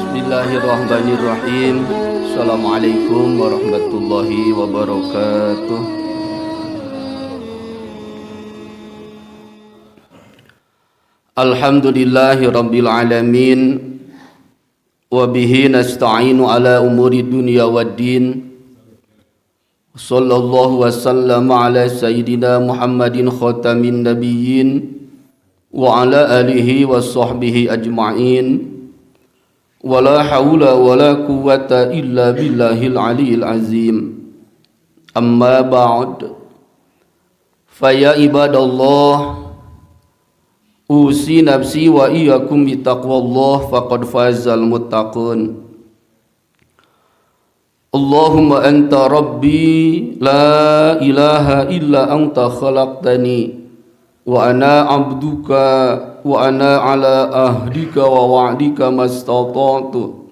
Bismillahirrahmanirrahim. Assalamualaikum warahmatullahi wabarakatuh. Alhamdulillahi rabbil alamin. Wabihi nasta'inu ala umuri dunya waddin. Sallallahu wasallam ala sayyidina Muhammadin khatamin nabiyyin wa ala alihi wa sahbihi ajma'in. Wala hawla wala quwwata illa billahil aliyil azim. Amma ba'd. Faya ibadallah, usi nafsi wa iyyakum bittaqwallah faqad fazal muttaqun. Allahumma anta rabbi la ilaha illa anta khalaqtani wa ana abduka wa ana ala ahdika wa wa'dika mastata'tu.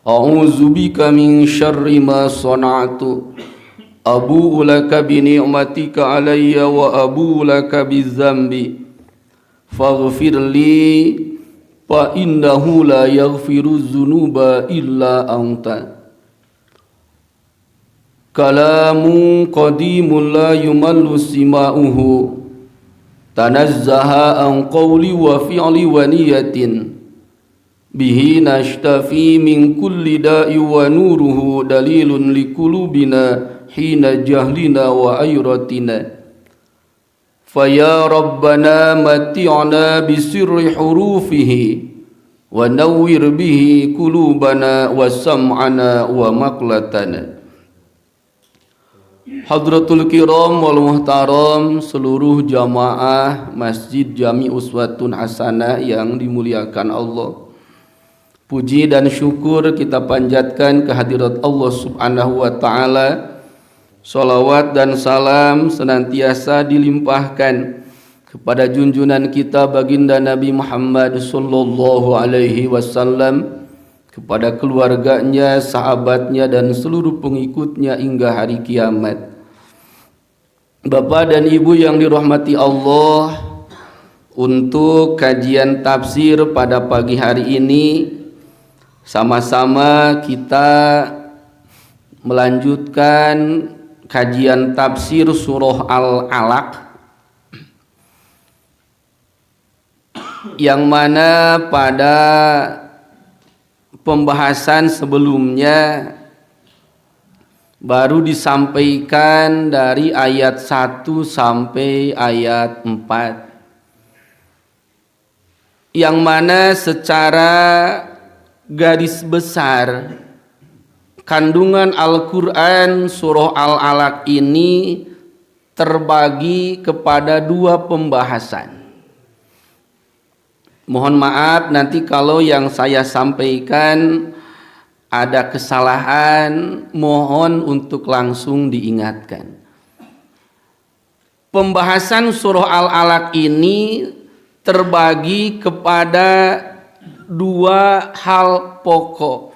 A'udzu bika min syarri ma sana'tu. Abu'u laka bi ni'matika alayya wa abu'u laka bi dzambi. Faghfir li fa innahu la yaghfiru dzunuba illa anta. Kalamun qadimun la yumallu sima'uhu. Tanazzaha an qawli wa fi'li wa niyatin. Bihi nashtafi min kulli da'i wa nuruhu dalilun li kulubina hina jahlina wa ayratina. Faya Rabbana mati'na bisirri hurufihi wa nawwir bihi kulubana wa sam'ana wa maqlatana. Hadratul kiram wal muhtaram, seluruh jamaah Masjid Jami Uswatun Hasanah yang dimuliakan Allah. Puji dan syukur kita panjatkan kehadirat Allah Subhanahu wa taala. Salawat dan salam senantiasa dilimpahkan kepada junjungan kita baginda Nabi Muhammad sallallahu alaihi wasallam, kepada keluarganya, sahabatnya dan seluruh pengikutnya hingga hari kiamat. Bapak dan Ibu yang dirahmati Allah, untuk kajian tafsir pada pagi hari ini sama-sama kita melanjutkan kajian tafsir surah Al-Alaq, yang mana pada pembahasan sebelumnya baru disampaikan dari ayat 1 sampai ayat 4, yang mana secara garis besar kandungan Al-Quran surah Al-Alaq ini terbagi kepada dua pembahasan. Mohon maaf nanti kalau yang saya sampaikan ada kesalahan, mohon untuk langsung diingatkan. Pembahasan surah Al-Alaq ini terbagi kepada dua hal pokok.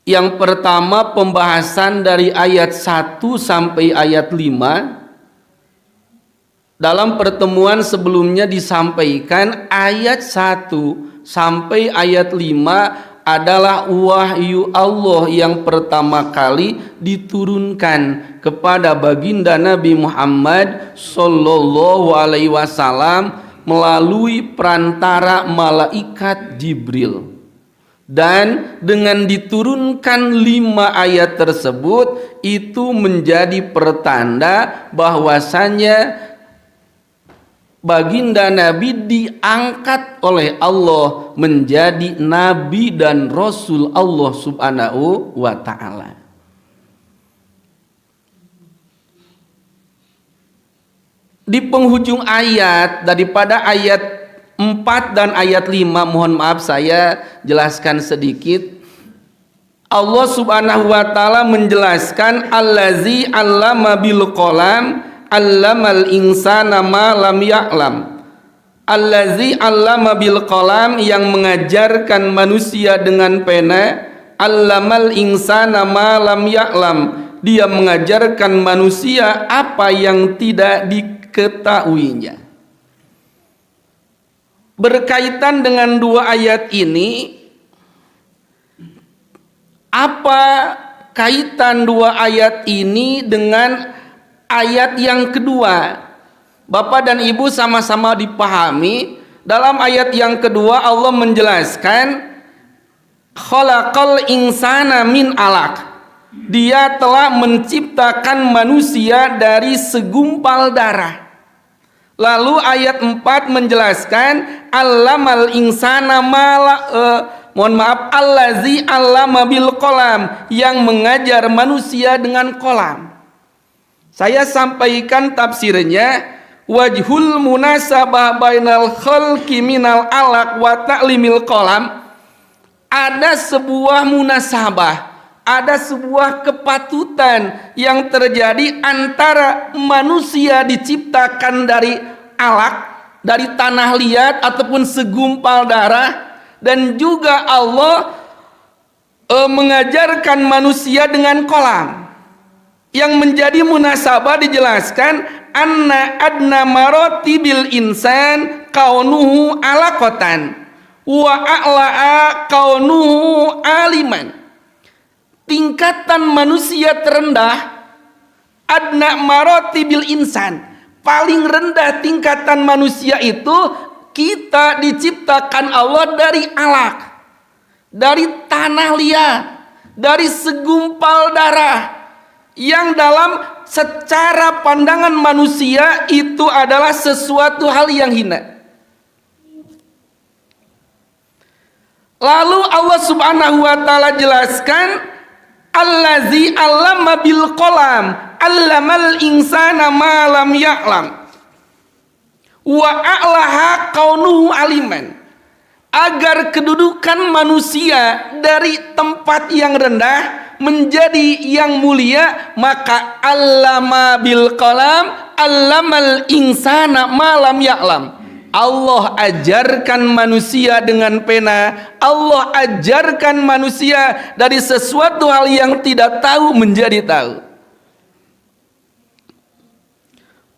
Yang pertama, pembahasan dari ayat 1 sampai ayat 5. Dalam pertemuan sebelumnya disampaikan ayat 1 sampai ayat 5 adalah wahyu Allah yang pertama kali diturunkan kepada baginda Nabi Muhammad sallallahu alaihi wasallam melalui perantara malaikat Jibril. Dan dengan diturunkan 5 ayat tersebut, itu menjadi pertanda bahwasanya baginda Nabi diangkat oleh Allah menjadi Nabi dan Rasul Allah Subhanahu wa Ta'ala. Di penghujung ayat, daripada ayat 4 dan ayat 5, mohon maaf saya jelaskan sedikit. Allah Subhanahu wa Ta'ala menjelaskan allazi 'allama bil qalam 'allamal insana ma lam ya'lam. Allazi 'allama bil qalam, yang mengajarkan manusia dengan pena, 'allamal insana ma lam ya'lam, dia mengajarkan manusia apa yang tidak diketahuinya. Berkaitan dengan dua ayat ini, apa kaitan dua ayat ini dengan ayat yang kedua? Bapak dan Ibu sama-sama dipahami. Dalam ayat yang kedua Allah menjelaskan khalaqal insana min alaq. Dia telah menciptakan manusia dari segumpal darah. Lalu ayat 4 menjelaskan allamal insana allazi 'allama bil qalam, yang mengajar manusia dengan kolam. Saya sampaikan tafsirnya, wajhul munasabah bainal khalqi minal alaq wa ta'limil qalam. Ada sebuah munasabah, ada sebuah kepatutan yang terjadi antara manusia diciptakan dari alaq, dari tanah liat ataupun segumpal darah, dan juga Allah mengajarkan manusia dengan kolam. Yang menjadi munasabah dijelaskan anna adna maratibil insan kaunuhu alaqatan wa a'la'a kaunuhu aliman. Tingkatan manusia terendah, adna maratibil insan, paling rendah tingkatan manusia itu, kita diciptakan Allah dari alaq, dari tanah liat, dari segumpal darah, yang dalam secara pandangan manusia itu adalah sesuatu hal yang hina. Lalu Allah Subhanahu wa Ta'ala jelaskan allazi 'allama bil qalam 'allamal insana ma lam ya'lam wa a'laha kaunuhu aliman. Agar kedudukan manusia dari tempat yang rendah menjadi yang mulia, maka 'allama bil qalam 'allamal insana ma lam ya'lam. Allah ajarkan manusia dengan pena, Allah ajarkan manusia dari sesuatu hal yang tidak tahu menjadi tahu.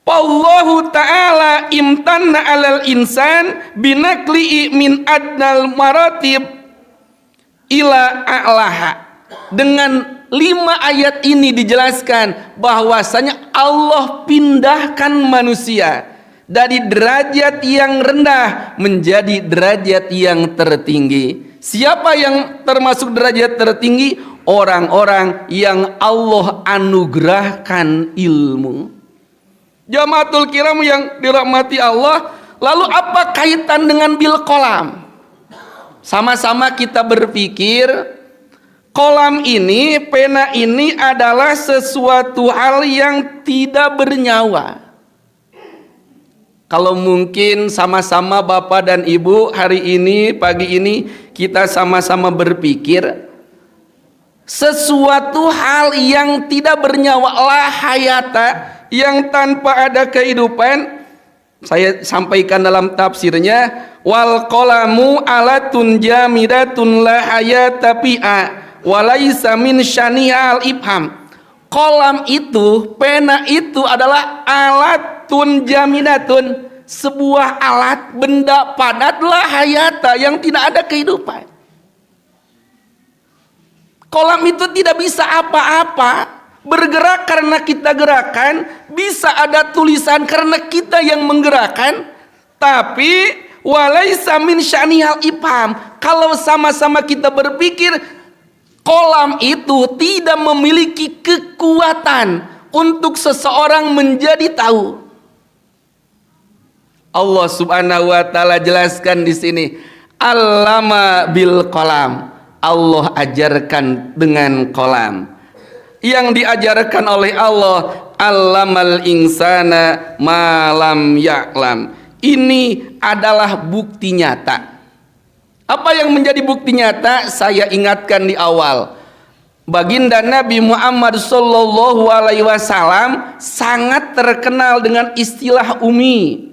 Allahu ta'ala imtanna 'alal insan binakli min adnal maratib ila a'laha. Dengan 5 ayat ini dijelaskan bahwasanya Allah pindahkan manusia dari derajat yang rendah menjadi derajat yang tertinggi. Siapa yang termasuk derajat tertinggi? Orang-orang yang Allah anugerahkan ilmu. Jamaatul kiram yang dirahmati Allah. Lalu apa kaitan dengan bil qalam? Sama-sama kita berpikir, kolam ini, pena ini adalah sesuatu hal yang tidak bernyawa. Kalau mungkin sama-sama Bapak dan Ibu hari ini, pagi ini, kita sama-sama berpikir sesuatu hal yang tidak bernyawa, la hayata, yang tanpa ada kehidupan. Saya sampaikan dalam tafsirnya, wal qalamu alatun jamidatun la hayata fiha walaysa min syaniha al ibham. Kolam itu, pena itu adalah alatun jamidatun, sebuah alat benda padat la hayata, yang tidak ada kehidupan. Kolam itu tidak bisa apa-apa, bergerak karena kita gerakan, bisa ada tulisan karena kita yang menggerakkan, tapi walaysa min sya'nihal ibham. Kalau sama-sama kita berpikir, kolam itu tidak memiliki kekuatan untuk seseorang menjadi tahu. Allah Subhanahu wa taala jelaskan di sini, allama bil qalam. Allah ajarkan dengan qalam. Yang diajarkan oleh Allah, allamal insana ma lam ya'lam. Ini adalah bukti nyata. Apa yang menjadi bukti nyata? Saya ingatkan di awal. Baginda Nabi Muhammad sallallahu alaihi wasallam sangat terkenal dengan istilah umi.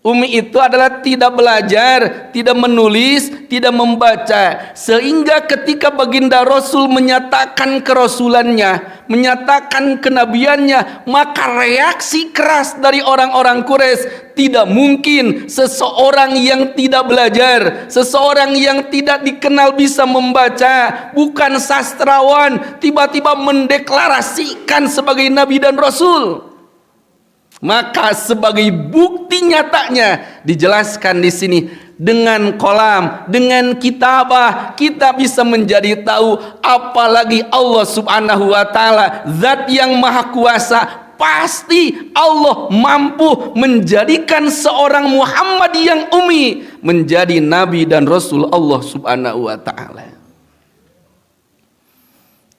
Umi itu adalah tidak belajar, tidak menulis, tidak membaca. Sehingga ketika baginda Rasul menyatakan kerasulannya, menyatakan kenabiannya, maka reaksi keras dari orang-orang Quraisy, tidak mungkin seseorang yang tidak belajar, seseorang yang tidak dikenal bisa membaca, bukan sastrawan, tiba-tiba mendeklarasikan sebagai nabi dan rasul. Maka sebagai bukti nyatanya dijelaskan di sini dengan kolam, dengan kitabah kita bisa menjadi tahu, apalagi Allah Subhanahu wa taala, zat yang maha kuasa, pasti Allah mampu menjadikan seorang Muhammad yang ummi menjadi nabi dan rasul Allah Subhanahu wa taala.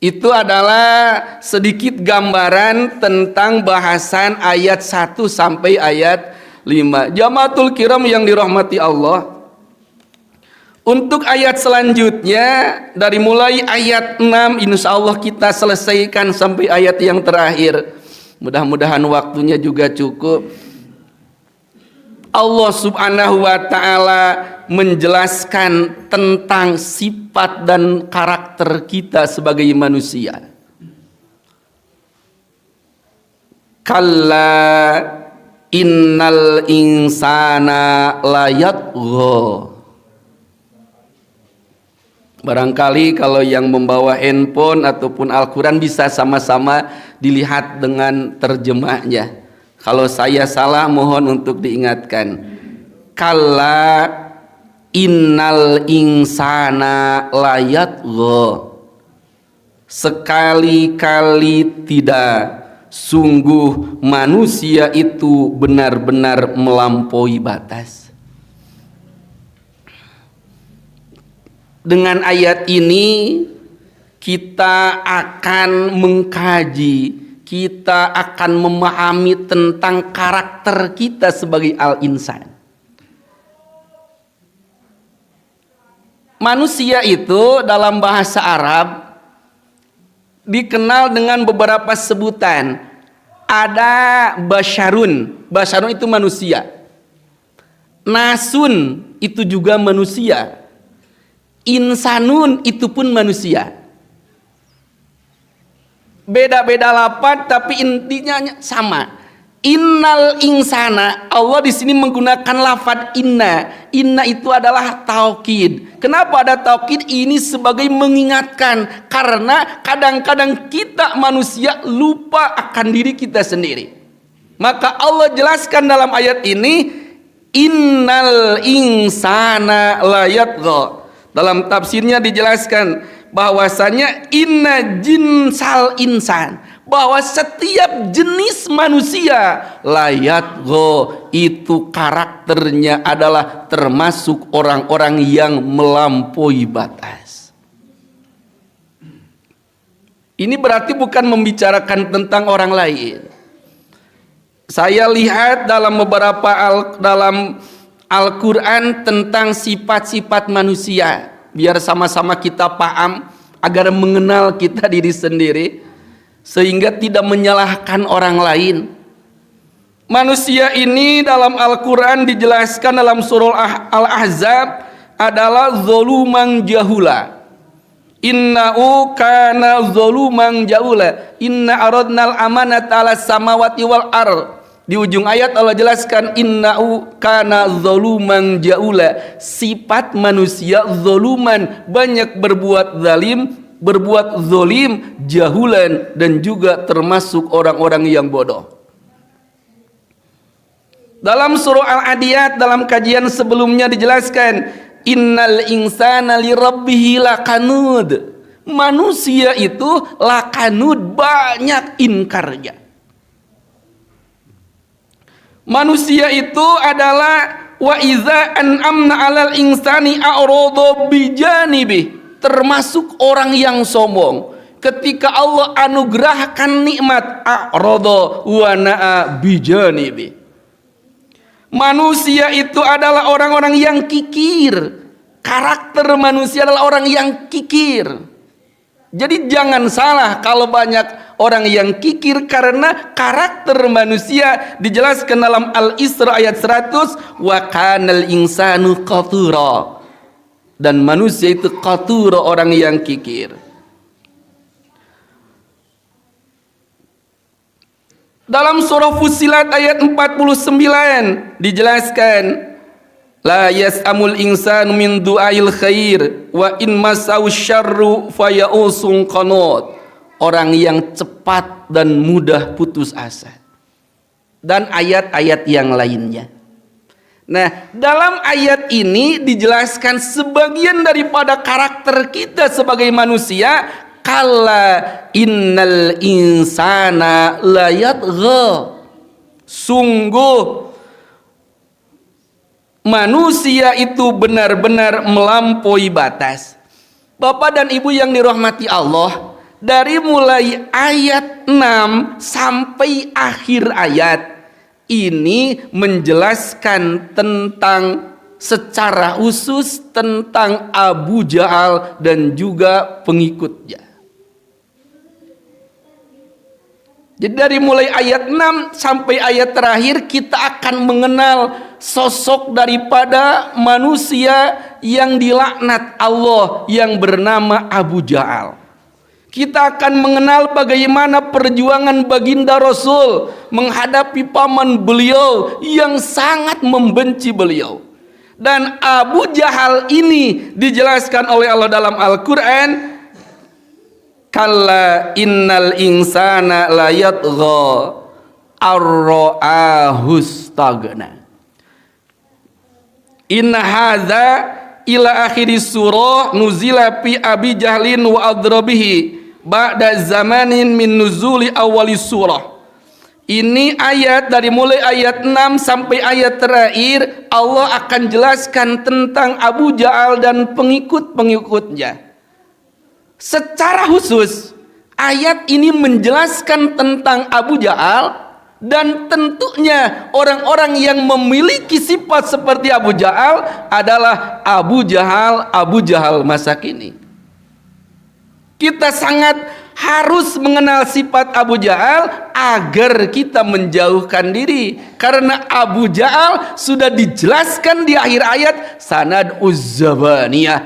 Itu adalah sedikit gambaran tentang bahasan ayat 1 sampai ayat 5. Jamaatul kiram yang dirahmati Allah, untuk ayat selanjutnya dari mulai ayat 6 insya Allah kita selesaikan sampai ayat yang terakhir. Mudah-mudahan waktunya juga cukup. Allah Subhanahu wa taala menjelaskan tentang sifat dan karakter kita sebagai manusia. Kalla innal insana layatgha. Barangkali kalau yang membawa handphone ataupun Al-Quran bisa sama-sama dilihat dengan terjemahnya. Kalau saya salah mohon untuk diingatkan. Kalla innal insana layatgha. Sekali-kali tidak, sungguh manusia itu benar-benar melampaui batas. Dengan ayat ini kita akan mengkaji, kita akan memahami tentang karakter kita sebagai al-insan. Manusia itu dalam bahasa Arab dikenal dengan beberapa sebutan. Ada basyarun, basyarun itu manusia. Nasun itu juga manusia. Insanun itu pun manusia. Beda-beda lafaz tapi intinya sama. Innal insana, Allah di sini menggunakan lafaz inna. Inna itu adalah taukid. Kenapa ada taukid? Ini sebagai mengingatkan, karena kadang-kadang kita manusia lupa akan diri kita sendiri. Maka Allah jelaskan dalam ayat ini, innal insana layatgha. Dalam tafsirnya dijelaskan bahwasanya inna jinsal insan, bahwa setiap jenis manusia layatgha itu karakternya adalah termasuk orang-orang yang melampaui batas. Ini berarti bukan membicarakan tentang orang lain. Saya lihat dalam beberapa dalam Al-Quran tentang sifat-sifat manusia, biar sama-sama kita paham agar mengenal kita diri sendiri sehingga tidak menyalahkan orang lain. Manusia ini dalam Al-Quran dijelaskan dalam surah Al-Ahzab adalah zoluman jahula. Innahu kana zoluman jahula. Inna aradnal amanata ala samawati wal ard. Di ujung ayat Allah jelaskan innahu kana zaluman jaula. Sifat manusia zaluman, banyak berbuat zalim, berbuat zolim, jahulan, dan juga termasuk orang-orang yang bodoh. Dalam surah Al-Adiyat dalam kajian sebelumnya dijelaskan innal insana lirabbihi lakanud. Manusia itu lakanud, banyak inkarnya. Manusia itu adalah wa iza an'amna 'alal insani a'rada bijanibi, termasuk orang yang sombong. Ketika Allah anugerahkan nikmat, a'rada wa na'a bijanibi. Manusia itu adalah orang-orang yang kikir. Karakter manusia adalah orang yang kikir. Jadi jangan salah kalau banyak orang yang kikir, karena karakter manusia dijelaskan dalam Al-Isra ayat 100, wa kanal insanu qatura. Dan manusia itu qatura, orang yang kikir. Dalam surah Fussilat ayat 49 dijelaskan, la yas'amul insanu min du'ail khair wa in masau syarru fayausun qanut. Orang yang cepat dan mudah putus asa. Dan ayat-ayat yang lainnya. Nah, dalam ayat ini dijelaskan sebagian daripada karakter kita sebagai manusia. Kalla innal insana layatgha. Sungguh manusia itu benar-benar melampaui batas. Bapak dan Ibu yang dirahmati Allah, dari mulai ayat 6 sampai akhir ayat ini menjelaskan tentang secara khusus tentang Abu Jahal dan juga pengikutnya. Jadi dari mulai ayat 6 sampai ayat terakhir kita akan mengenal sosok daripada manusia yang dilaknat Allah yang bernama Abu Jahal. Kita akan mengenal bagaimana perjuangan baginda Rasul menghadapi paman beliau yang sangat membenci beliau. Dan Abu Jahal ini dijelaskan oleh Allah dalam Al-Quran, kalla innal insana layatgha ar-ra'ahustagna. Inna hadza ila akhiri surah nuzila fi Abi Jahlin wa adrabihi ba'da zamanin min nuzuli awali surah. Ini ayat dari mulai ayat 6 sampai ayat terakhir Allah akan jelaskan tentang Abu Jahal dan pengikut-pengikutnya. Secara khusus ayat ini menjelaskan tentang Abu Jahal, dan tentunya orang-orang yang memiliki sifat seperti Abu Jahal adalah Abu Jahal masa kini. Kita sangat harus mengenal sifat Abu Jahal agar kita menjauhkan diri, karena Abu Jahal sudah dijelaskan di akhir ayat, sanad uzzabaniyah,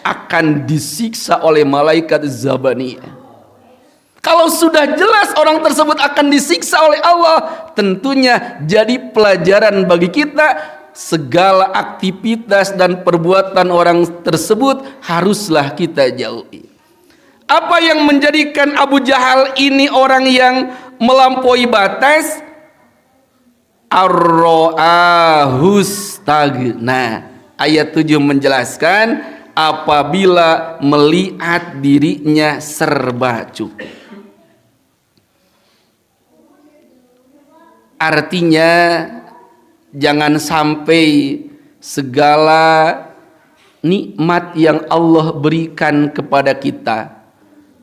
akan disiksa oleh malaikat Zabaniyah. Kalau sudah jelas orang tersebut akan disiksa oleh Allah, tentunya jadi pelajaran bagi kita, segala aktivitas dan perbuatan orang tersebut haruslah kita jauhi. Apa yang menjadikan Abu Jahal ini orang yang melampaui batas? Ar-ra'ahustagna. Ayat 7 menjelaskan apabila melihat dirinya serba cukup. Artinya jangan sampai segala nikmat yang Allah berikan kepada kita,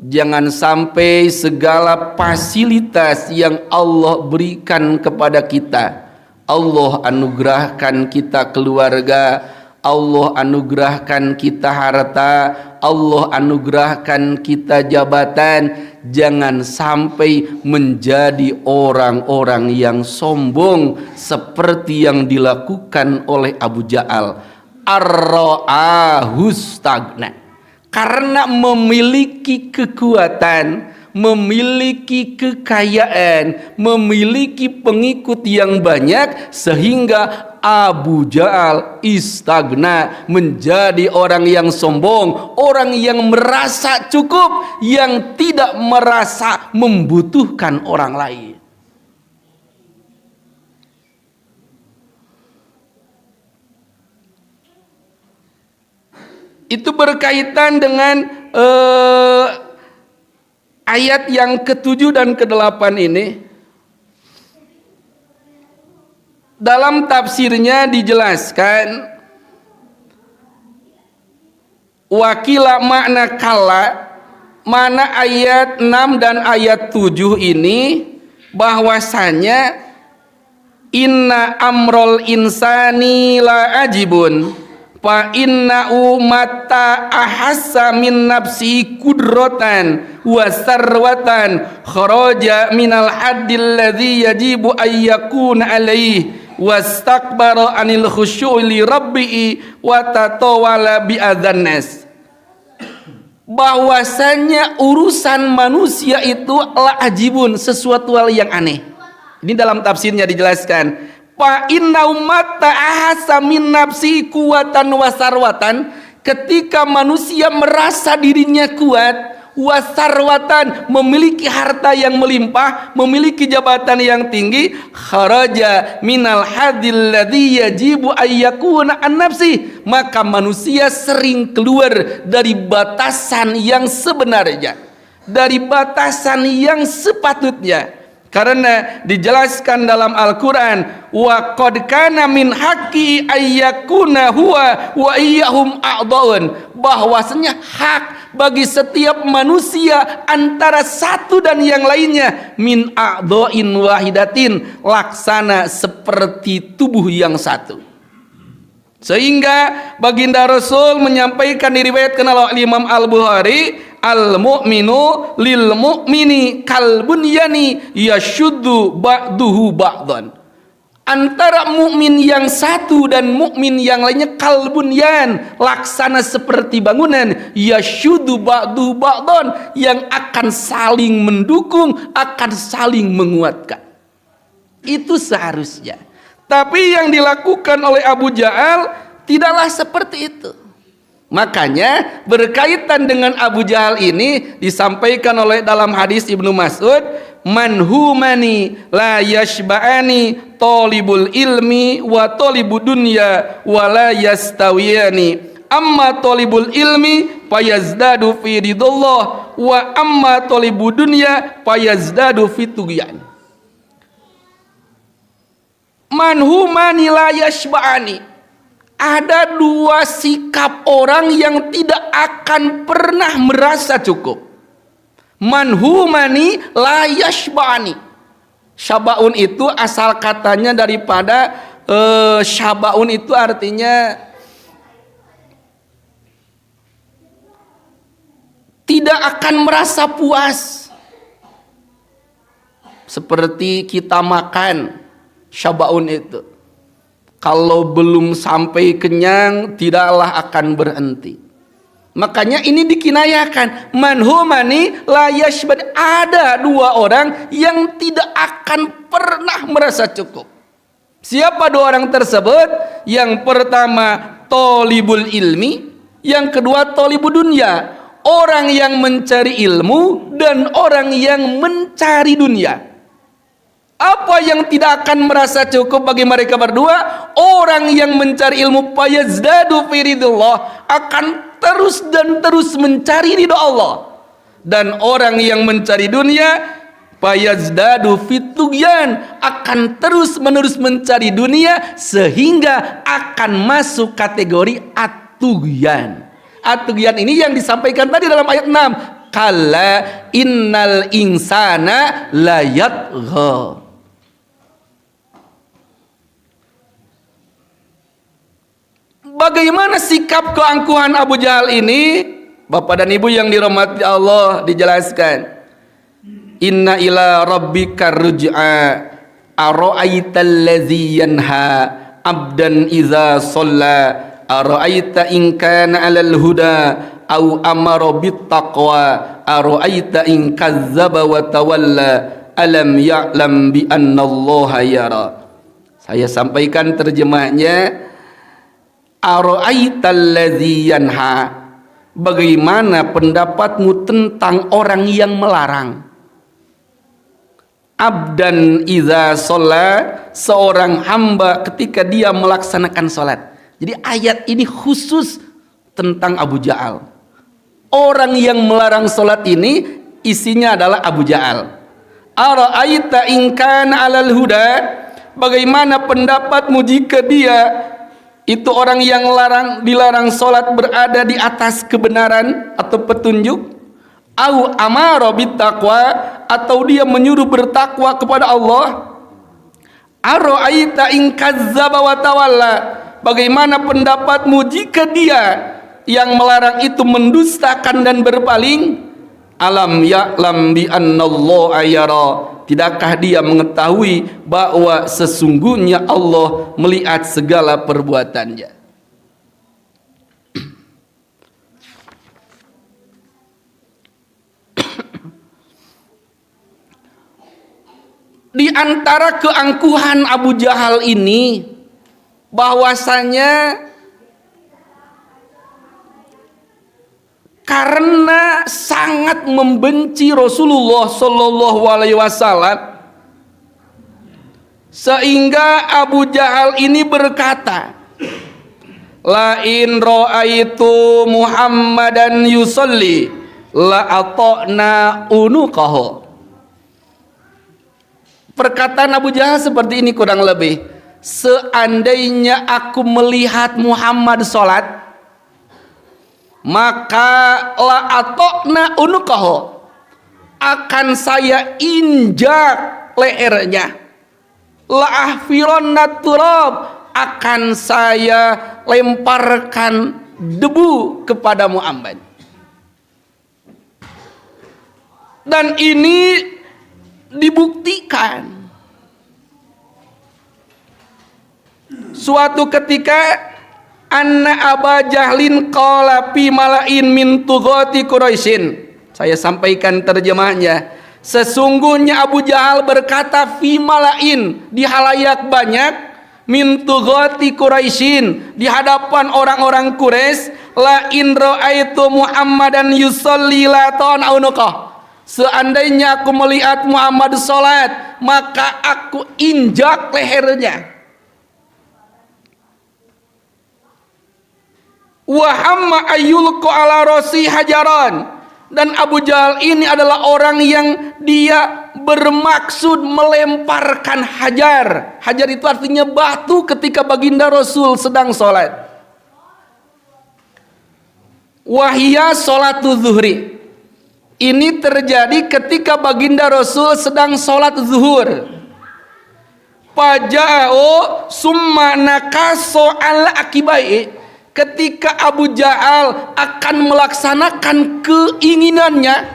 jangan sampai segala fasilitas yang Allah berikan kepada kita, Allah anugerahkan kita keluarga, Allah anugerahkan kita harta, Allah anugerahkan kita jabatan, jangan sampai menjadi orang-orang yang sombong seperti yang dilakukan oleh Abu Jahal. Ar-ra'ahustagna, karena memiliki kekuatan, memiliki kekayaan, memiliki pengikut yang banyak, sehingga Abu Jahal istagna, menjadi orang yang sombong, orang yang merasa cukup, yang tidak merasa membutuhkan orang lain. Itu berkaitan dengan ayat yang ke-7 dan ke-8 ini. dalam tafsirnya dijelaskan wakila makna kala, mana ayat 6 dan ayat 7 ini bahwasanya inna amrol insani la ajibun fa inna umata ahassa min nafsi kudratan wa sarwatan kharaja minal haddil ladzi yajibu ayyakuna alaihi wastakbara anil khusyu'i li rabbihi wa tatawala bi adzannas. Bahwasanya urusan manusia itu la ajibun, sesuatu hal yang aneh. Ini dalam tafsirnya dijelaskan, fa inna ummata ahassa min nafsi kuwatan wasarwatan, ketika manusia merasa dirinya kuat, wasarwatan memiliki harta yang melimpah, memiliki jabatan yang tinggi, kharaja minal hadil ladzi yajibu ayyakuna an nafsi, maka manusia sering keluar dari batasan yang sebenarnya, dari batasan yang sepatutnya. Karena dijelaskan dalam Al-Quran, wa qad kana min haqqi ayyakuna huwa wa iyyahum a'dhaun, bahwasanya hak bagi setiap manusia antara satu dan yang lainnya min a'dhain wahidatin, laksana seperti tubuh yang satu. Sehingga baginda Rasul menyampaikan, diriwayatkan oleh Imam Al-Bukhari, al-mu'minu lil mu'mini kal bunyani yashuddu ba'duhu ba'dan. Antara mukmin yang satu dan mukmin yang lainnya kal bunyan, laksana seperti bangunan, yashuddu ba'duhu ba'dan, yang akan saling mendukung, akan saling menguatkan. Itu seharusnya. Tapi yang dilakukan oleh Abu Jahal tidaklah seperti itu. Makanya berkaitan dengan Abu Jahal ini disampaikan oleh dalam hadis Ibnu Mas'ud, manhumani la yashba'ani talibul ilmi wa talibud dunya wa la yastawiyani, amma talibul ilmi fayazdadu fi ridallah wa amma talibud dunya fayazdadu fi tughyan. Manhumani la yashba'ani, ada dua sikap orang yang tidak akan pernah merasa cukup. Manhumani la yashba'ani. Syabaun itu asal katanya daripada syabaun itu artinya tidak akan merasa puas. Seperti kita makan, syabaun itu kalau belum sampai kenyang tidaklah akan berhenti. Makanya ini dikinayakan, manhumani la yashba'ani, ada dua orang yang tidak akan pernah merasa cukup. Siapa dua orang tersebut? Yang pertama tolibul ilmi, yang kedua tolibul dunya, orang yang mencari ilmu dan orang yang mencari dunia. Apa yang tidak akan merasa cukup bagi mereka berdua? Orang yang mencari ilmu fayazdadu fi ridallah, akan terus dan terus mencari ridha Allah. Dan orang yang mencari dunia fayazdadu fi tughyan, akan terus menerus mencari dunia sehingga akan masuk kategori at-tughyan. At-tughyan ini yang disampaikan tadi dalam ayat 6, kalla innal insana la yatgha. Bagaimana sikap keangkuhan Abu Jahal ini? Bapak dan Ibu yang dirahmati Allah, dijelaskan, inna ila rabbika ruj'a ara'aital ladzi yanha abdan idza shalla ara'aita in kana 'alal huda aw amara bit taqwa ara'aita in kazzaba wa tawalla alam ya'lam bi anna Allah yara. Saya sampaikan terjemahnya, ara'aital ladzi yanha, bagaimana pendapatmu tentang orang yang melarang? Abdan idza shalla, seorang hamba ketika dia melaksanakan salat. Jadi ayat ini khusus tentang Abu Jahal. Orang yang melarang salat ini isinya adalah Abu Jahal. Ara'aita in kana 'alal huda, bagaimana pendapatmu jika dia itu orang yang dilarang salat berada di atas kebenaran atau petunjuk? Au amara bittaqwa, atau dia menyuruh bertakwa kepada Allah? Ara'aita in kazzaba wa tawalla, bagaimana pendapatmu jika dia yang melarang itu mendustakan dan berpaling? Alam ya'lam bi annallaha yara, tidakkah dia mengetahui bahwa sesungguhnya Allah melihat segala perbuatannya? Di antara keangkuhan Abu Jahal ini, bahwasanya karena sangat membenci Rasulullah Shallallahu Alaihi Wasallam, sehingga Abu Jahal ini berkata, la in ra'aitu Muhammadan yusalli la ata'na unuqahu. Perkataan Abu Jahal seperti ini kurang lebih, seandainya aku melihat Muhammad sholat, maka la atokna unukaho, akan saya injak lehernya, la ahfironna turab, akan saya lemparkan debu kepada Muhammad. Dan ini dibuktikan. Suatu ketika anna Aba Jahlin qala fi malain min tughati Quraisyin. Saya sampaikan terjemahnya. Sesungguhnya Abu Jahal berkata fi malain, di halayak banyak, min tughati Quraisyin, di hadapan orang-orang Quraisy, la in ra'aitu Muhammadan yusalli la ta'unuqah. Seandainya aku melihat Muhammad sholat, maka aku injak lehernya. Wa hamma ayyulqa ala rasi hajaran, dan Abu Jahal ini adalah orang yang dia bermaksud melemparkan hajar. Hajar itu artinya batu ketika baginda Rasul sedang sholat. Wahia sholatu zuhri, ini terjadi ketika baginda Rasul sedang sholat zuhur. Paja'o summa nakaso ala akibai, ketika Abu Jahal akan melaksanakan keinginannya,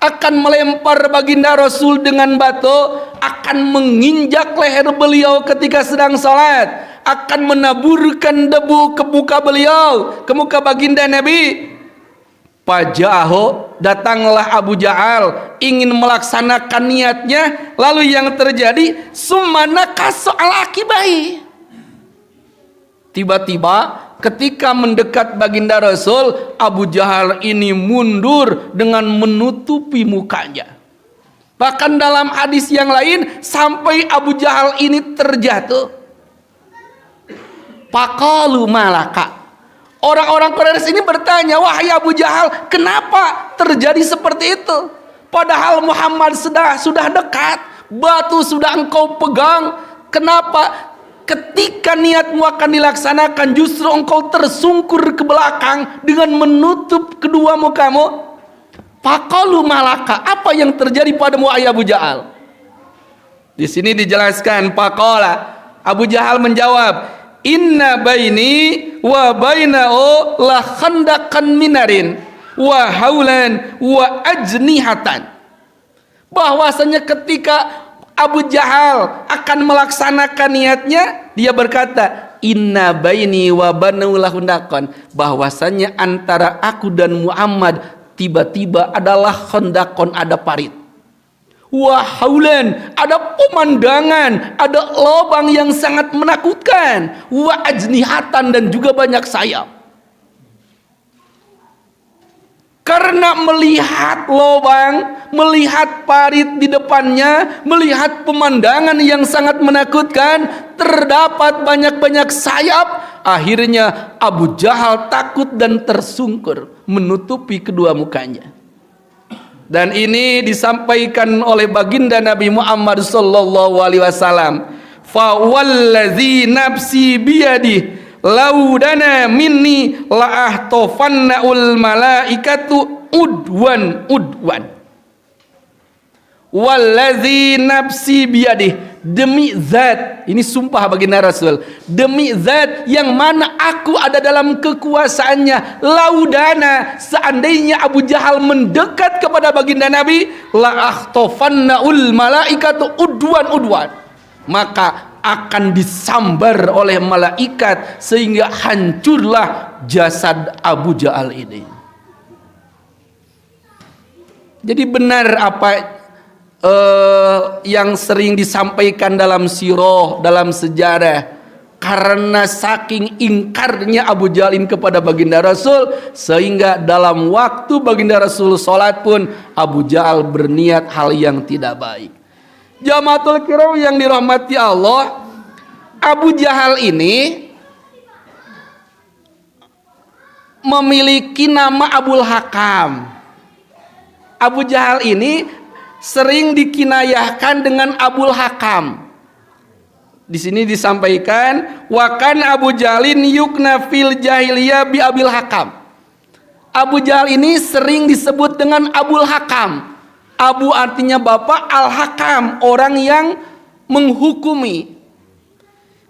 akan melempar baginda Rasul dengan batu, akan menginjak leher beliau ketika sedang sholat, akan menaburkan debu ke muka beliau, ke muka baginda Nabi. Pajaho, datanglah Abu Jahal ingin melaksanakan niatnya, lalu yang terjadi sumana kaso al akibai, tiba-tiba ketika mendekat baginda Rasul, Abu Jahal ini mundur dengan menutupi mukanya. Bahkan dalam hadis yang lain, sampai Abu Jahal ini terjatuh. Faqalu malaka, orang-orang Quraisy ini bertanya, wahai Abu Jahal, kenapa terjadi seperti itu? Padahal Muhammad sudah dekat, batu sudah engkau pegang. Kenapa ketika niatmu akan dilaksanakan justru engkau tersungkur ke belakang dengan menutup kedua mukamu? Faqalu malaka, apa yang terjadi padamu wahai Abu Jahal? Di sini dijelaskan, faqala, Abu Jahal menjawab, inna baini wa bainahu la khandaqan minarin wa haulan wa ajnihatan. Bahwasanya ketika Abu Jahal akan melaksanakan niatnya, dia berkata, inna baini wa bainahu la khandaqan, bahwasanya antara aku dan Muhammad tiba-tiba adalah khandaqon, ada parit. Wa haulan, ada pemandangan, ada lubang yang sangat menakutkan. Wa ajnihatan, dan juga banyak sayap. Karena melihat lubang, melihat parit di depannya, melihat pemandangan yang sangat menakutkan, terdapat banyak-banyak sayap, akhirnya Abu Jahal takut dan tersungkur menutupi kedua mukanya. Dan ini disampaikan oleh baginda Nabi Muhammad sallallahu alaihi wasallam. fa wallazi nafsi biyadihi laudana minni la ahtofannaul malaikatu udwan wallazi nafsi biyadihi, demi zat, ini sumpah baginda Rasul, demi zat yang mana aku ada dalam kekuasaannya, laudana, seandainya Abu Jahal mendekat kepada baginda Nabi, la akhtofannaul malaikatu udwan, maka akan disambar oleh malaikat sehingga hancurlah jasad Abu Jahal ini. Jadi benar apa yang sering disampaikan dalam sirah, dalam sejarah, karena saking ingkarnya Abu Jahlin kepada baginda Rasul, sehingga dalam waktu baginda Rasul sholat pun Abu Jahal berniat hal yang tidak baik. Jamaatul kiram yang dirahmati Allah, Abu Jahal ini memiliki nama Abul Hakam. Abu Jahal ini sering dikinayahkan dengan Abul Hakam. Di sini disampaikan wakan Abu Jahlin yukna fil jahiliyah bi Abil Hakam. Abu Jahal ini sering disebut dengan Abul Hakam. Abu artinya bapak, Al Hakam orang yang menghukumi.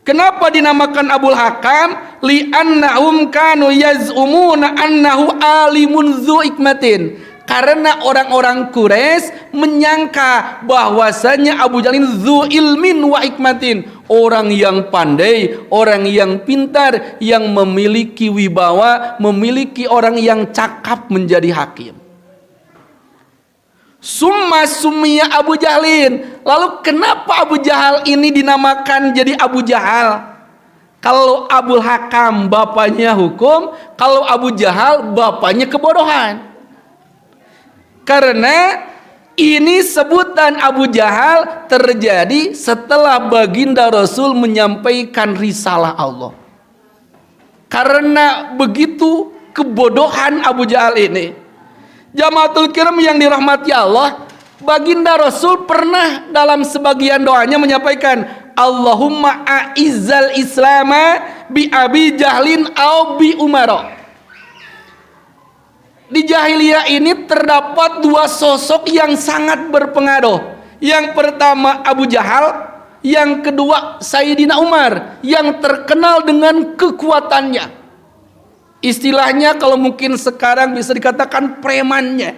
Kenapa dinamakan Abul Hakam? Li'annahum kanu yaz'umuna annahu alimun zu hikmatin. Karena orang-orang Quraisy menyangka bahwasanya Abu Jahlin zu ilmin wa hikmatin, orang yang pandai, orang yang pintar, yang memiliki wibawa, memiliki orang yang cakap menjadi hakim. Summa summiya Abu Jahlin. Lalu kenapa Abu Jahal ini dinamakan jadi Abu Jahal? Kalau Abul Hakam bapaknya hukum, kalau Abu Jahal bapaknya kebodohan. Karena ini sebutan Abu Jahal terjadi setelah baginda Rasul menyampaikan risalah Allah. Karena begitu kebodohan Abu Jahal ini. Jamaatul kiram yang dirahmati Allah, baginda Rasul pernah dalam sebagian doanya menyampaikan, Allahumma a'izzal islama bi Abi Jahlin au bi Umara. Di jahiliyah ini terdapat dua sosok yang sangat berpengaruh. Yang pertama Abu Jahal, yang kedua Sayyidina Umar, yang terkenal dengan kekuatannya. Istilahnya kalau mungkin sekarang bisa dikatakan premannya.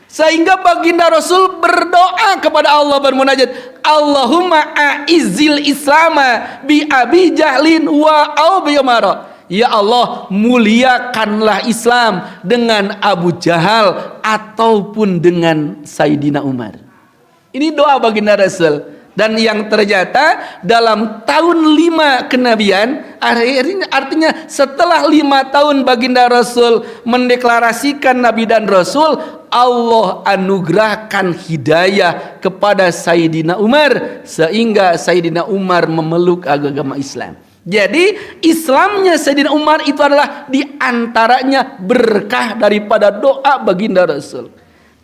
Sehingga baginda Rasul berdoa kepada Allah, bermunajat, Allahumma a'izzil islama bi Abi Jahlin wa au bi Umar. Ya Allah, muliakanlah Islam dengan Abu Jahal ataupun dengan Sayyidina Umar. Ini doa baginda Rasul. Dan yang ternyata dalam tahun 5 kenabian, artinya setelah 5 tahun baginda Rasul mendeklarasikan Nabi dan Rasul, Allah anugerahkan hidayah kepada Sayyidina Umar, sehingga Sayyidina Umar memeluk agama Islam. Jadi Islamnya Sayyidina Umar itu adalah diantaranya berkah daripada doa baginda Rasul.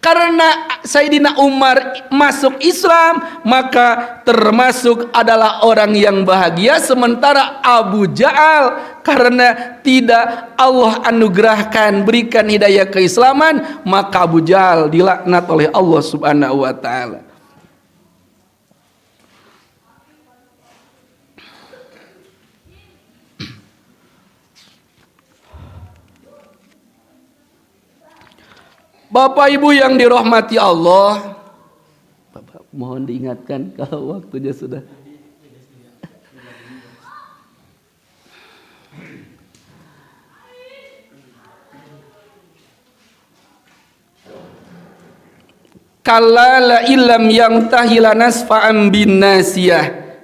Karena Sayyidina Umar masuk Islam, maka termasuk adalah orang yang bahagia. Sementara Abu Jahal karena tidak Allah anugerahkan, berikan hidayah keislaman, maka Abu Jahal dilaknat oleh Allah Subhanahu wa ta'ala. Bapak Ibu yang dirahmati Allah, Bapak mohon diingatkan kalau waktunya sudah. Kalla la illam yantahi lanasfa'an bin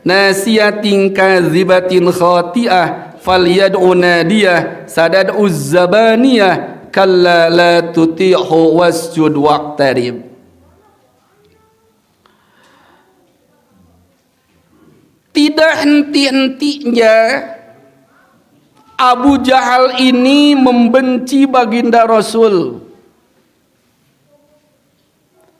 nasiyatin kadzibatin khati'ah falyad'u nadiyah sadad'uz zabaniyah kalla la tuti'hu wasjud waqtarib. Tidak henti-hentinya Abu Jahal ini membenci baginda Rasul,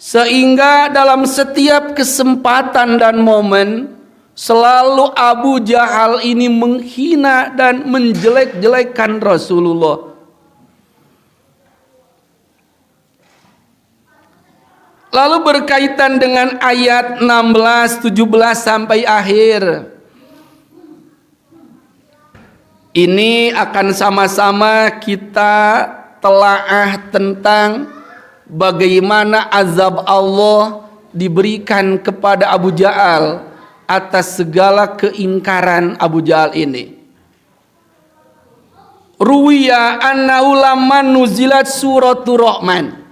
sehingga dalam setiap kesempatan dan momen Selalu Abu Jahal ini menghina dan menjelek-jelekan Rasulullah. Lalu berkaitan dengan ayat 16, 17 sampai akhir. Ini akan sama-sama kita telaah tentang bagaimana azab Allah diberikan kepada Abu Jahal atas segala keingkaran Abu Jahal ini. Ruwiya annahu lamma nuzilat suratul Rahman.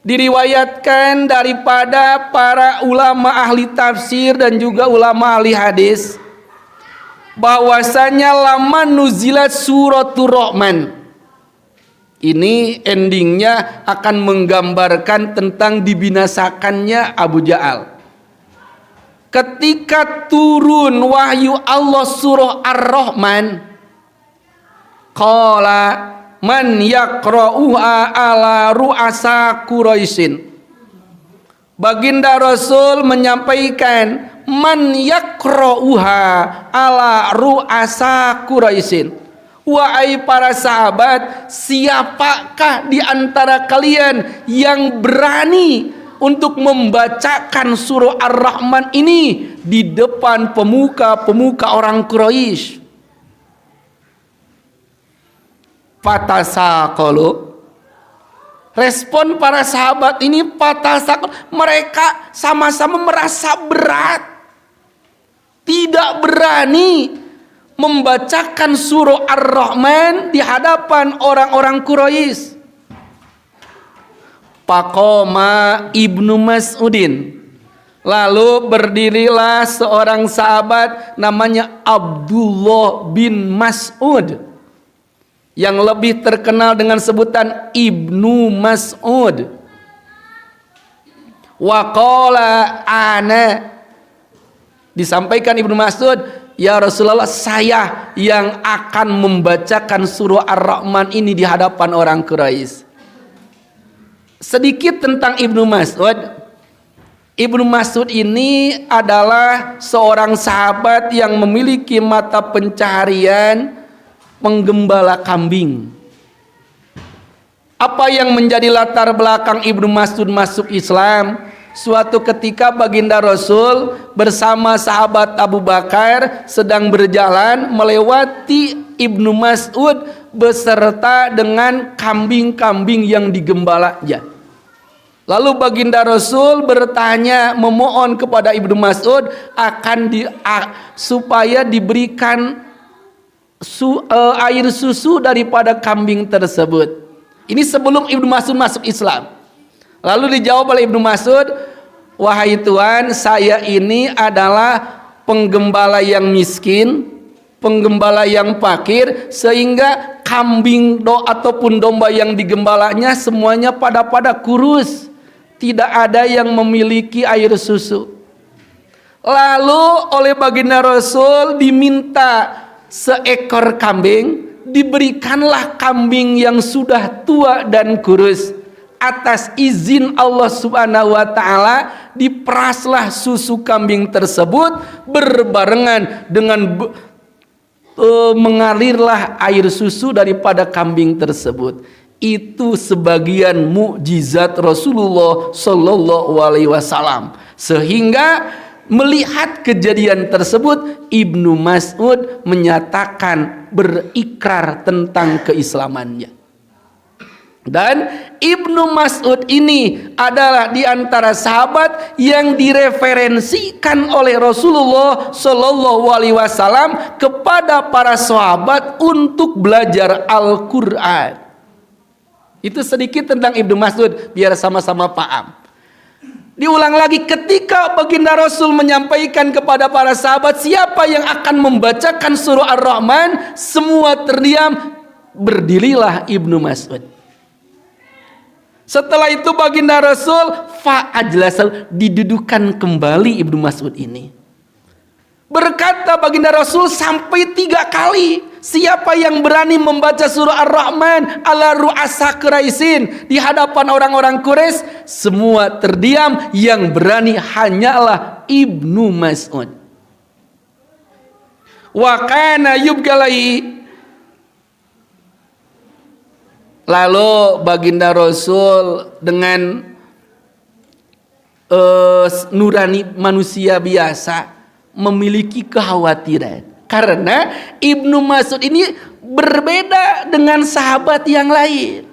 Diriwayatkan daripada para ulama ahli tafsir dan juga ulama ahli hadis bahwasanya lama nuzilat suratul Rahman. Ini endingnya akan menggambarkan tentang dibinasakannya Abu Jahal. Ketika turun wahyu Allah surah Ar-Rahman, qala man yaqra'uha ala ru'asa Quraisyin. Baginda Rasul menyampaikan man yaqra'uha ala ru'asa Quraisyin. Wahai para sahabat, siapakah di antara kalian yang berani untuk membacakan surah Ar-Rahman ini di depan pemuka-pemuka orang Quraisy? Fatasaqalu. Respon para sahabat ini fatasaqalu, mereka sama-sama merasa berat, tidak berani membacakan surah Ar-Rahman di hadapan orang-orang Quraisy. Faqama Ibnu Mas'udin. Lalu berdirilah seorang sahabat namanya Abdullah bin Mas'ud, yang lebih terkenal dengan sebutan Ibnu Mas'ud. Wa qala ana. Disampaikan Ibnu Mas'ud, ya Rasulullah, saya yang akan membacakan surah Ar-Rahman ini di hadapan orang Quraisy. Sedikit tentang Ibnu Mas'ud. Ibnu Mas'ud ini adalah seorang sahabat yang memiliki mata pencaharian penggembala kambing. Apa yang menjadi latar belakang Ibnu Mas'ud masuk Islam? Suatu ketika baginda Rasul bersama sahabat Abu Bakar sedang berjalan melewati Ibnu Mas'ud beserta dengan kambing-kambing yang digembalanya. Lalu baginda Rasul bertanya, memohon kepada Ibnu Mas'ud supaya diberikan air susu daripada kambing tersebut. Ini sebelum Ibnu Mas'ud masuk Islam. Lalu dijawab oleh Ibnu Mas'ud, wahai Tuhan, saya ini adalah penggembala yang miskin, penggembala yang fakir, sehingga kambing ataupun domba yang digembalanya semuanya pada kurus, tidak ada yang memiliki air susu. Lalu oleh baginda Rasul diminta seekor kambing, diberikanlah kambing yang sudah tua dan kurus. Atas izin Allah Subhanahu wa taala diperaslah susu kambing tersebut berbarengan dengan mengalirlah air susu daripada kambing tersebut. Itu sebagian mukjizat Rasulullah sallallahu alaihi wasallam. Sehingga melihat kejadian tersebut, Ibnu Mas'ud menyatakan berikrar tentang keislamannya. Dan Ibnu Mas'ud ini adalah di antara sahabat yang direferensikan oleh Rasulullah Shallallahu Alaihi Wasallam kepada para sahabat untuk belajar Al-Quran. Itu sedikit tentang Ibnu Mas'ud biar sama-sama paham. Diulang lagi, ketika baginda Rasul menyampaikan kepada para sahabat siapa yang akan membacakan surah Ar-Rahman, semua terdiam, berdirilah Ibnu Mas'ud. Setelah itu baginda Rasul fa'ajlasal, didudukan kembali Ibnu Mas'ud ini. Berkata baginda Rasul sampai 3 kali, siapa yang berani membaca surah Ar-Rahman ala ru'asa Quraisyin di hadapan orang-orang Quraisy, semua terdiam, yang berani hanyalah Ibnu Mas'ud. wa kana yubgalai. Lalu baginda Rasul dengan nurani manusia biasa memiliki kekhawatiran karena Ibnu Mas'ud ini berbeda dengan sahabat yang lain.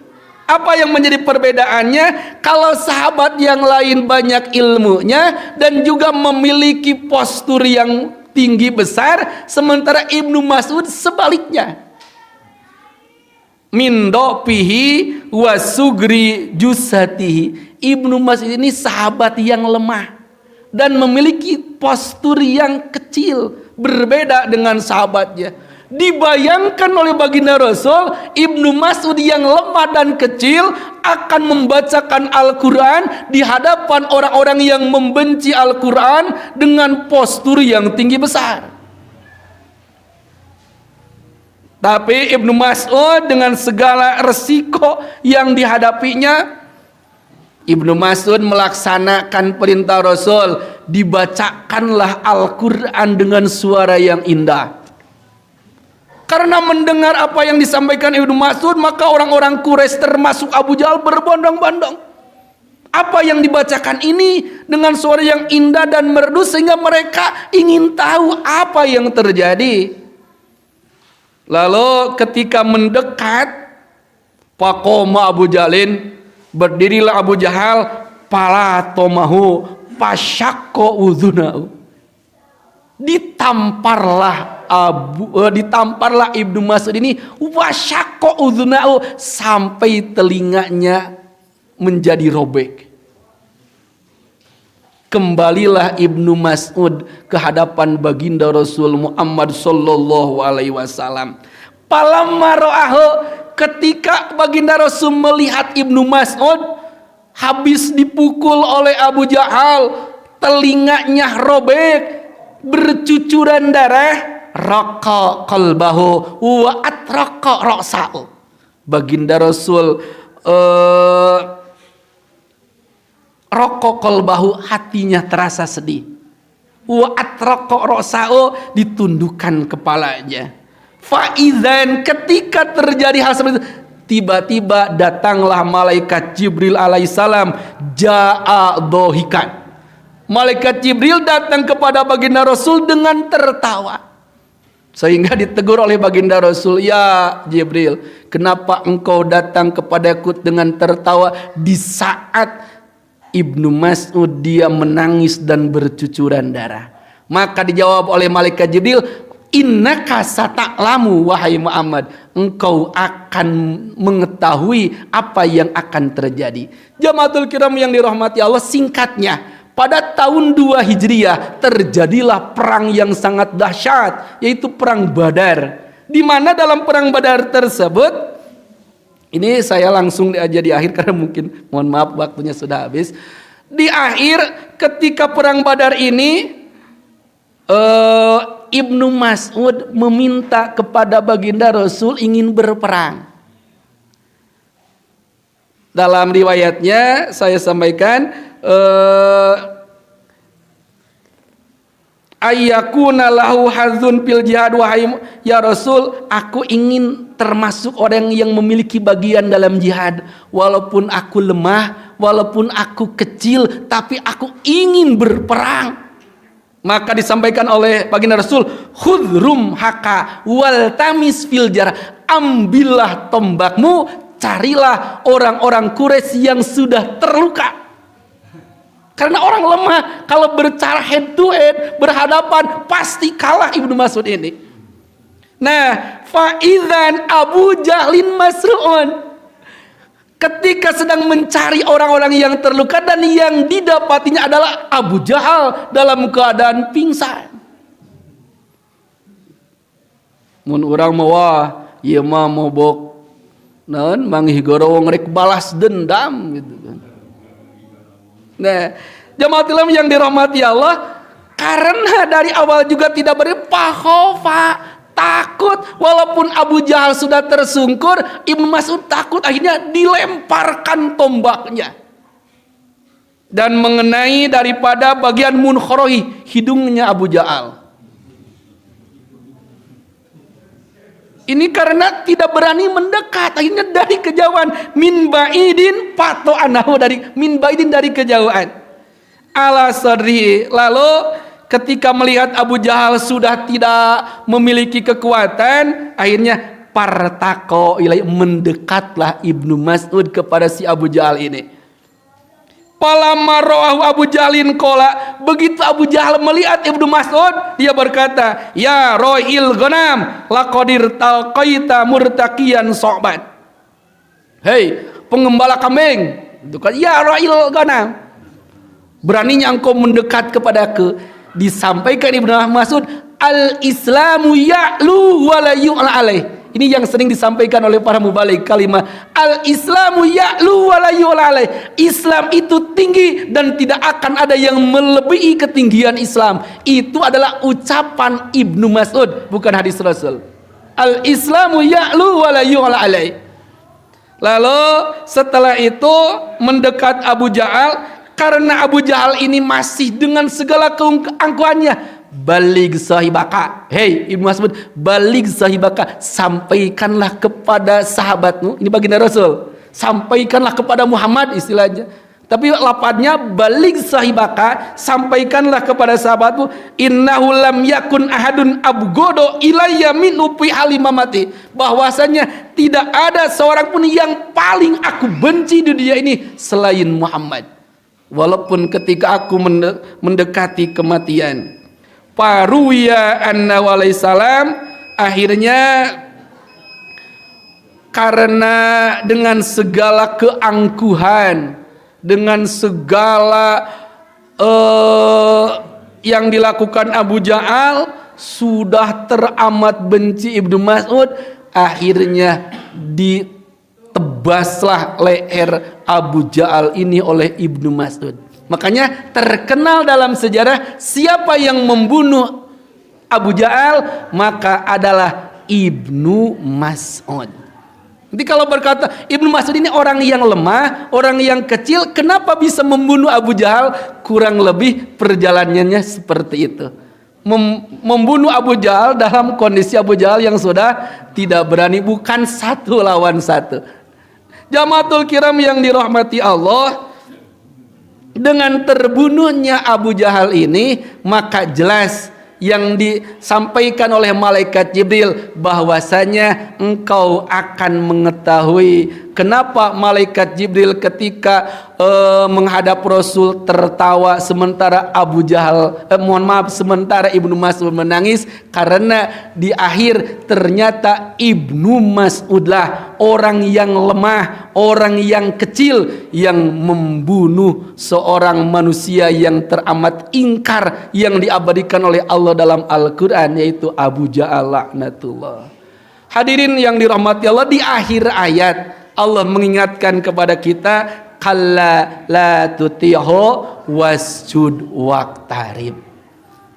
Apa yang menjadi perbedaannya? Kalau sahabat yang lain banyak ilmunya dan juga memiliki postur yang tinggi besar, sementara Ibnu Mas'ud sebaliknya. Min dopihi wasugri jusatihi. Ibnu Mas'ud ini sahabat yang lemah dan memiliki postur yang kecil, berbeda dengan sahabatnya. Dibayangkan oleh baginda Rasul, Ibnu Mas'ud yang lemah dan kecil akan membacakan Al-Quran di hadapan orang-orang yang membenci Al-Quran dengan postur yang tinggi besar. Tapi Ibnu Mas'ud dengan segala resiko yang dihadapinya, Ibnu Mas'ud melaksanakan perintah Rasul, dibacakanlah Al-Quran dengan suara yang indah. Karena mendengar apa yang disampaikan Ibnu Mas'ud, maka orang-orang Quraisy termasuk Abu Jahal berbondong-bondong. Apa yang dibacakan ini dengan suara yang indah dan merdu sehingga mereka ingin tahu apa yang terjadi. Lalu ketika mendekat, faqoma Abu Jahlin, berdirilah Abu Jahal, pala tomahu pasyakko udhunahu. Ditamparlah Ibnu Mas'ud ini wasyakko udhunahu, sampai telinganya menjadi robek. Kembalilah Ibnu Mas'ud ke hadapan baginda Rasul Muhammad sallallahu alaihi wasallam. Palamma ra'ahu, ketika baginda Rasul melihat Ibnu Mas'ud habis dipukul oleh Abu Jahal, telinganya robek, bercucuran darah, raqa qalbahu wa atraqa ra'sahu. Baginda Rasul rokokol bahu, hatinya terasa sedih. Wa atraqo ra'sahu, ditundukkan kepalanya. Faizan, ketika terjadi hal seperti itu, tiba-tiba datanglah malaikat Jibril alaihissalam, ja'a dohikan. Malaikat Jibril datang kepada baginda Rasul dengan tertawa, sehingga ditegur oleh baginda Rasul, ya Jibril, kenapa engkau datang kepadaku dengan tertawa di saat Ibnu Mas'ud dia menangis dan bercucuran darah? Maka dijawab oleh malaikat Jibril, innaka sata'lamu wahai Muhammad, engkau akan mengetahui apa yang akan terjadi. Jamaatul kiram yang dirahmati Allah, singkatnya, pada tahun 2 Hijriah terjadilah perang yang sangat dahsyat, yaitu perang Badar. Di mana dalam perang Badar tersebut, ini saya langsung aja di akhir karena mungkin mohon maaf waktunya sudah habis. Di akhir ketika perang Badar ini, Ibnu Mas'ud meminta kepada baginda Rasul ingin berperang. Dalam riwayatnya saya sampaikan, ayyakuna lahu hadzun fil jihad, wahai ya Rasul, aku ingin termasuk orang yang memiliki bagian dalam jihad. Walaupun aku lemah, walaupun aku kecil, tapi aku ingin berperang. Maka disampaikan oleh baginda Rasul, khudrum haka wal tamis fil jar, ambillah tombakmu, carilah orang-orang Quraisy yang sudah terluka. Karena orang lemah kalau bercara head to head, berhadapan, pasti kalah Ibnu Mas'ud ini. Nah, faizan Abu Jahlin masru'un, ketika sedang mencari orang-orang yang terluka dan yang didapatinya adalah Abu Jahal dalam keadaan pingsan. Mun urang mah ieu mah mobok naon manggih gorowong rek balas dendam gitu kan. Nah, jamaatul yang dirahmati Allah, karena dari awal juga tidak berpahofa, takut. Walaupun Abu Jahal sudah tersungkur, Ibnu Mas'ud takut, akhirnya dilemparkan tombaknya dan mengenai daripada bagian munkhorohi, hidungnya Abu Jahal. Ini karena tidak berani mendekat, akhirnya dari kejauhan. Min ba'idin pato anahu, dari min ba'idin, dari kejauhan. Ala sadri, lalu ketika melihat Abu Jahal sudah tidak memiliki kekuatan, akhirnya partako ilai, mendekatlah Ibnu Mas'ud kepada si Abu Jahal ini. Falamma ra'ahu Abu Jahlin qala, begitu Abu Jahal melihat Ibnu Mas'ud, dia berkata, ya ro'il ghanam laqadir talqaita murtaqiyan so'ban. Hei pengembala kambing, itu kan, ya ro'il ghanam, beraninya engkau mendekat kepadaku. Disampaikan Ibnu Mas'ud, al-islamu ya'lu wa la yu'la alaih. Ini yang sering disampaikan oleh para mubalik, kalimat al-islamu ya'lu wa la yu'la alaih. Islam itu tinggi dan tidak akan ada yang melebihi ketinggian Islam. Itu adalah ucapan Ibnu Mas'ud, bukan hadis Rasul. Al-islamu ya'lu wa la yu'la alaih. Lalu setelah itu mendekat Abu Jahal, karena Abu Jahal ini masih dengan segala keangkuhannya. Balig sahibaka, hei Ibnu Mas'ud, balig sahibaka, sampaikanlah kepada sahabatmu. Ini baginda Rasul, sampaikanlah kepada Muhammad istilahnya, tapi lapatnya balig sahibaka, sampaikanlah kepada sahabatmu. Innahu lam yakun ahadun abgodo ilayya min upi halimamati, bahwasanya tidak ada seorang pun yang paling aku benci di dunia ini selain Muhammad, walaupun ketika aku mendekati kematian. Paruya anna walaisalam, akhirnya karena dengan segala keangkuhan, dengan segala yang dilakukan Abu Jahal, sudah teramat benci Ibnu Mas'ud, akhirnya ditebaslah leher Abu Jahal ini oleh Ibnu Mas'ud. Makanya terkenal dalam sejarah, siapa yang membunuh Abu Jahal maka adalah Ibnu Mas'ud. Jadi kalau berkata Ibnu Mas'ud ini orang yang lemah, orang yang kecil, kenapa bisa membunuh Abu Jahal? Kurang lebih perjalanannya seperti itu. Membunuh Abu Jahal dalam kondisi Abu Jahal yang sudah tidak berani, bukan satu lawan satu. Jamaatul kiram yang dirahmati Allah, dengan terbunuhnya Abu Jahal ini, maka jelas yang disampaikan oleh malaikat Jibril bahwasanya engkau akan mengetahui kenapa malaikat Jibril ketika menghadap Rasul tertawa sementara Abu Jahal sementara Ibnu Mas'ud menangis, karena di akhir ternyata Ibnu Mas'udlah orang yang lemah, orang yang kecil yang membunuh seorang manusia yang teramat ingkar yang diabadikan oleh Allah dalam Al-Quran, yaitu Abu Jahal laknatullah. Hadirin yang dirahmati Allah, di akhir ayat Allah mengingatkan kepada kita, kalla la tuti'hu wasjud waqtarib.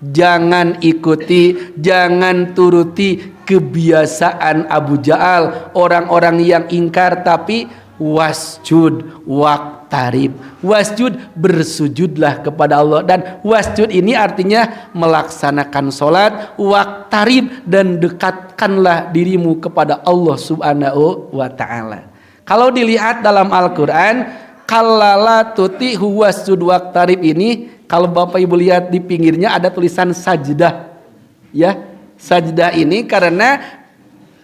Jangan ikuti, jangan turuti kebiasaan Abu Jahal, orang-orang yang ingkar, tapi wasjud waqtarib. Wasjud, bersujudlah kepada Allah, dan wasjud ini artinya melaksanakan salat, waqtarib, dan dekatkanlah dirimu kepada Allah Subhanahu wa taala. Kalau dilihat dalam Al-Qur'an, kallala tuti'hu wasjud waqtarib ini, kalau Bapak Ibu lihat di pinggirnya ada tulisan sajdah. Ya, sajdah ini karena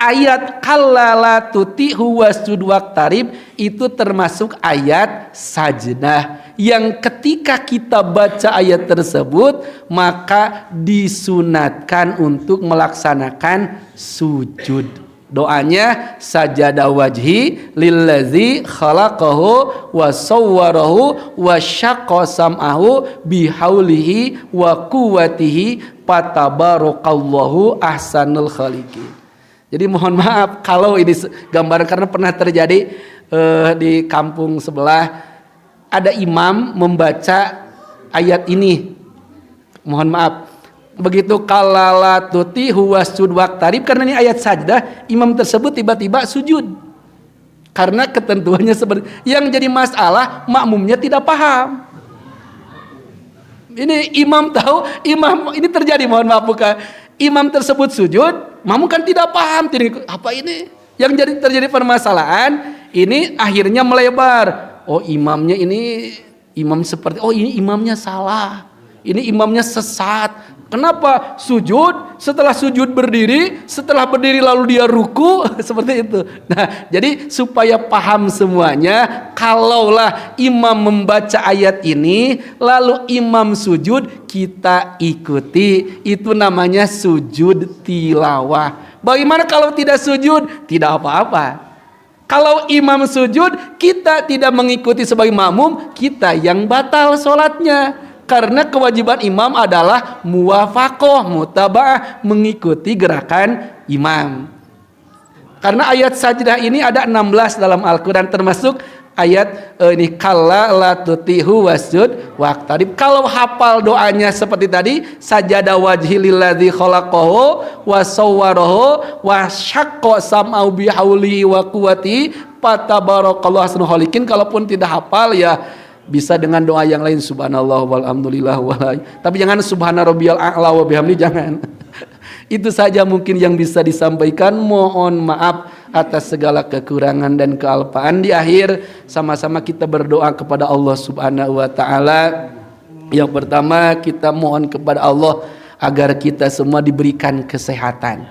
ayat kallala tuti'hu wasjud waqtarib itu termasuk ayat sajdah yang ketika kita baca ayat tersebut maka disunatkan untuk melaksanakan sujud. Doanya sajada wajhi lillazi khalaqahu wa sawwarahu wa syaqqa sam'ahu bihaulihi wa quwwatihi fatabarakallahu ahsanul khaliqin. Jadi mohon maaf kalau ini gambaran, karena pernah terjadi di kampung sebelah ada imam membaca ayat ini. Mohon maaf, begitu kallala tuti'hu wasjud waqtarib, karena ini ayat sajdah, imam tersebut tiba-tiba sujud karena ketentuannya seperti yang jadi masalah, makmumnya tidak paham. Ini imam tahu, imam ini terjadi, mohon maaf, bukan imam tersebut sujud, Makmum kan tidak paham, tidak apa ini. Yang terjadi permasalahan ini akhirnya melebar. Oh imamnya ini imam seperti, oh ini imamnya salah, ini imamnya sesat. Kenapa? Sujud, setelah sujud berdiri, setelah berdiri lalu dia ruku, seperti itu. Nah, jadi supaya paham semuanya, kalaulah imam membaca ayat ini, lalu imam sujud, kita ikuti. Itu namanya sujud tilawah. Bagaimana kalau tidak sujud? Tidak apa-apa. Kalau imam sujud, kita tidak mengikuti sebagai makmum, kita yang batal sholatnya. Karena kewajiban imam adalah muwafaqah, mutaba'ah, mengikuti gerakan imam. Karena ayat sajdah ini ada 16 dalam Al-Quran, termasuk ayat ini kalla la tutihu wasjud waqtarib. Kalau hafal doanya seperti tadi, sajada wajhi lilladzi khalaqahu wa sawwarahu wa syaqqa sam'au bihaulihi wa quwwati fatabarakallahu ahsanul khaliqin. Kalaupun tidak hafal ya bisa dengan doa yang lain, subhanallah walhamdulillah tapi jangan subhana rabbiyal a'la wa bihamdi, jangan. Itu saja mungkin yang bisa disampaikan. Mohon maaf atas segala kekurangan dan kealpaan. Di akhir sama-sama kita berdoa kepada Allah Subhanahu wa taala. Yang pertama kita mohon kepada Allah agar kita semua diberikan kesehatan,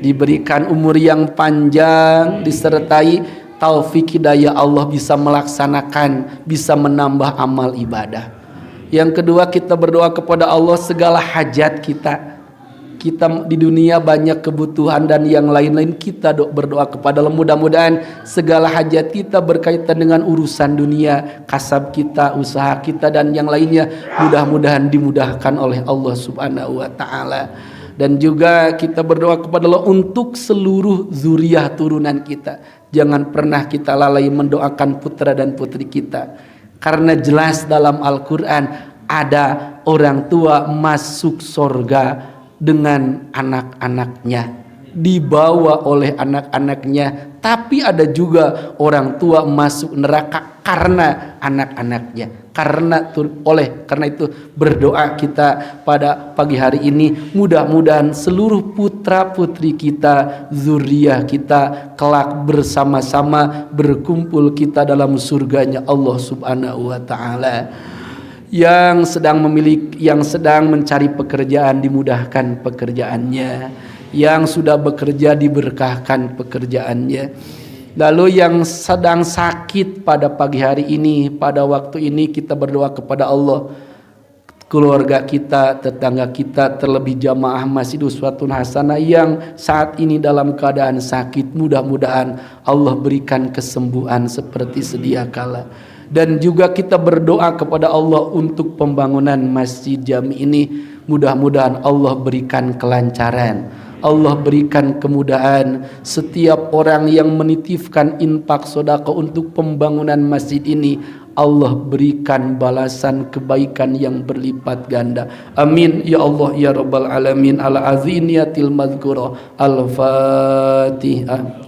diberikan umur yang panjang, disertai taufik hidayah Allah bisa melaksanakan, bisa menambah amal ibadah. Yang kedua kita berdoa kepada Allah segala hajat kita. Kita di dunia banyak kebutuhan dan yang lain-lain, kita berdoa kepada Allah mudah-mudahan segala hajat kita berkaitan dengan urusan dunia, kasab kita, usaha kita dan yang lainnya mudah-mudahan dimudahkan oleh Allah Subhanahu wa taala. Dan juga kita berdoa kepada Allah untuk seluruh zuriyah turunan kita. Jangan pernah kita lalai mendoakan putra dan putri kita. Karena jelas dalam Al-Quran ada orang tua masuk surga dengan anak-anaknya, dibawa oleh anak-anaknya. Tapi ada juga orang tua masuk neraka karena anak-anaknya. Karena itu berdoa kita pada pagi hari ini, mudah-mudahan seluruh putra putri kita, zuriyah kita kelak bersama-sama berkumpul kita dalam surganya Allah Subhanahu wa taala. Yang sedang mencari pekerjaan dimudahkan pekerjaannya, yang sudah bekerja diberkahkan pekerjaannya. Lalu yang sedang sakit pada pagi hari ini, pada waktu ini kita berdoa kepada Allah, keluarga kita, tetangga kita, terlebih jamaah Masjid Uswatun Hasanah yang saat ini dalam keadaan sakit, mudah-mudahan Allah berikan kesembuhan seperti sedia kala. Dan juga kita berdoa kepada Allah untuk pembangunan Masjid Jami ini, mudah-mudahan Allah berikan kelancaran, Allah berikan kemudahan. Setiap orang yang menitipkan infak sedekah untuk pembangunan masjid ini, Allah berikan balasan kebaikan yang berlipat ganda. Amin ya Allah ya rabbal alamin. Al-aziniyatil madhkurah. Al-Fatihah.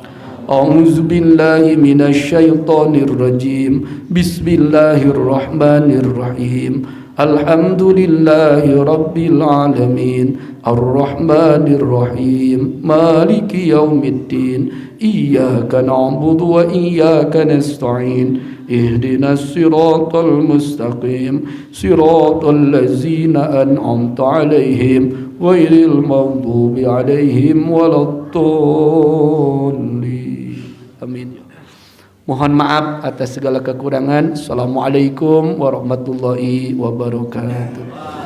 A'udzu billahi minasyaitonir rajim. Bismillahirrahmanirrahim. Alhamdulillahi rabbil alamin. Ar-Rahmanir Rahim. Maliki yaumiddin. Iyyaka na'budu wa iyyaka nasta'in. Ihdinas siratal mustaqim. Siratal ladzina an'amta 'alaihim ghairil maghdubi 'alaihim waladdallin. Amin. Mohon maaf atas segala kekurangan. Assalamualaikum warahmatullahi wabarakatuh.